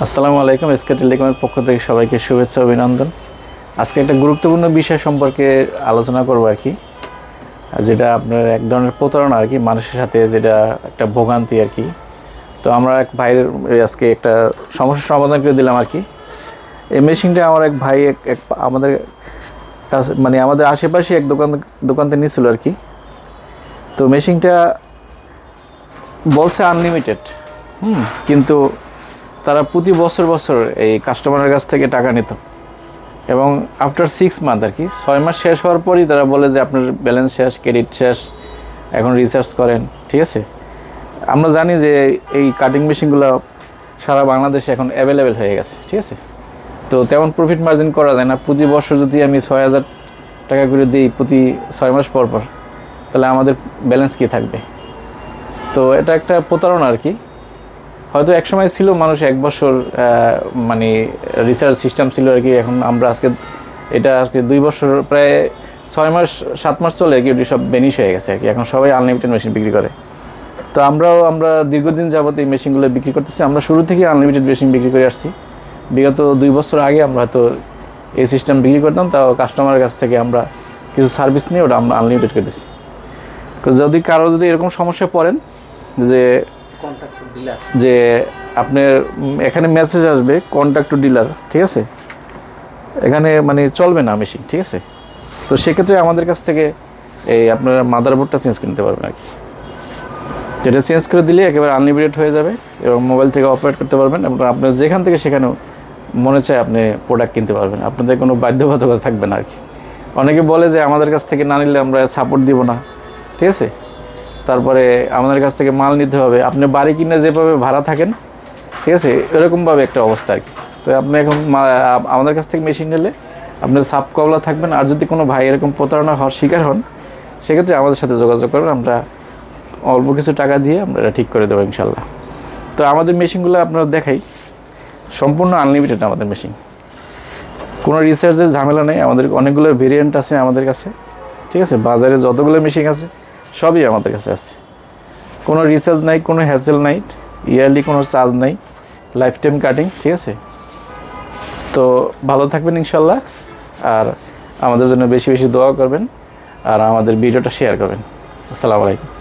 আসসালামু আলাইকুম। এসকে টেলিকমের পক্ষ থেকে সবাইকে শুভেচ্ছা অভিনন্দন। আজকে একটা গুরুত্বপূর্ণ বিষয় সম্পর্কে আলোচনা করব আর কি, যেটা আপনার এক ধরনের প্রতারণা আর কি, মানুষের সাথে যেটা একটা ভোগান্তি আর কি। তো আমরা এক ভাইয়ের আজকে একটা সমস্যার সমাধান করে দিলাম আর কি। এই মেশিনটা আমার এক ভাই আমাদের কাছে মানে আমাদের আশেপাশে এক দোকানতে নিয়েছিল আর কি। তো মেশিনটা বলছে আনলিমিটেড, কিন্তু তারা প্রতি বছর বছর এই কাস্টমারের কাছ থেকে টাকা নিত এবং আফটার 6 মান্থ আর কি 6 মাস শেষ হওয়ার পরই তারা বলে যে আপনার ব্যালেন্স শেষ, ক্রেডিট শেষ, এখন রিচার্জ করেন। ঠিক আছে, আমরা জানি যে এই কাটিং মেশিনগুলো সারা বাংলাদেশে এখন অ্যাভেলেবেল হয়ে গেছে। ঠিক আছে, তো তেমন প্রফিট মার্জিন করা যায় না। প্রতি বছর যদি আমি 6,000 টাকা করে দিই প্রতি 6 মাস পর পর, তাহলে আমাদের ব্যালেন্স কী থাকবে? তো এটা একটা প্রতারণা আর কি। হয়তো একসময় ছিল মানুষ 1 বছর মানে রিচার্জ সিস্টেম ছিল আর কি। এখন আমরা আজকে 2 বছর প্রায় 6 মাস 7 মাস চলে আর কি, ওটি সব বেনিশ হয়ে গেছে আর কি। এখন সবাই আনলিমিটেড মেশিন বিক্রি করে। তো আমরা দীর্ঘদিন যাবত এই মেশিনগুলো বিক্রি করতেছি। আমরা শুরু থেকে আনলিমিটেড মেশিন বিক্রি করে আসছি। বিগত 2 বছর আগে আমরা হয়তো এই সিস্টেম বিক্রি করতাম, তাও কাস্টমারের কাছ থেকে আমরা কিছু সার্ভিস নিয়ে ওটা আমরা আনলিমিটেড করতেছি। যদি কারো এরকম সমস্যায় পড়েন যে আপনার এখানে মেসেজ আসবে কন্ট্যাক্ট টু ডিলার, ঠিক আছে, এখানে মানে চলবে না মেশিন। ঠিক আছে, তো সেক্ষেত্রে আমাদের কাছ থেকে এই আপনার মাদারবোর্ডটা চেঞ্জ করে নিতে পারবেন আর কি। যেটা চেঞ্জ করে দিলে একেবারে আনলিমিটেড হয়ে যাবে এবং মোবাইল থেকে অপারেট করতে পারবেন এবং আপনার যেখান থেকে সেখানেও মনে চায় আপনি প্রোডাক্ট কিনতে পারবেন। আপনাদের কোনো বাধ্যবাধকতা থাকবে না আর কি। অনেকে বলে যে আমাদের কাছ থেকে না নিলে আমরা সাপোর্ট দিব না। ঠিক আছে, তারপরে আমাদের কাছ থেকে মাল নিতে হবে। আপনি বাড়ি কিনে যেভাবে ভাড়া থাকেন, ঠিক আছে, এরকমভাবে একটা অবস্থা আর কি। তো আপনি এখন আমাদের কাছ থেকে মেশিন নিলে আপনি সাপ কবলা থাকবেন। আর যদি কোনো ভাই এরকম প্রতারণা হওয়ার শিকার হন, সেক্ষেত্রে আমাদের সাথে যোগাযোগ করবেন। আমরা অল্প কিছু টাকা দিয়ে আমরা এটা ঠিক করে দেবো ইনশাল্লাহ। তো আমাদের মেশিনগুলো আপনারা দেখাই, সম্পূর্ণ আনলিমিটেড আমাদের মেশিন, কোনো রিচার্জের ঝামেলা নেই। আমাদের অনেকগুলো ভেরিয়েন্ট আছে আমাদের কাছে। ঠিক আছে, বাজারে যতগুলো মেশিন আছে সবই আমাদের কাছে আছে। কোনো রিচার্জ নাই, কোনো হ্যাসেল নাই, ইয়ারলি কোনো চার্জ নাই, লাইফ টাইম কাটিং। ঠিক আছে, তো ভালো থাকবেন ইনশাল্লাহ। আর আমাদের জন্য বেশি বেশি দোয়া করবেন আর আমাদের ভিডিওটা শেয়ার করবেন। আসসালামু আলাইকুম।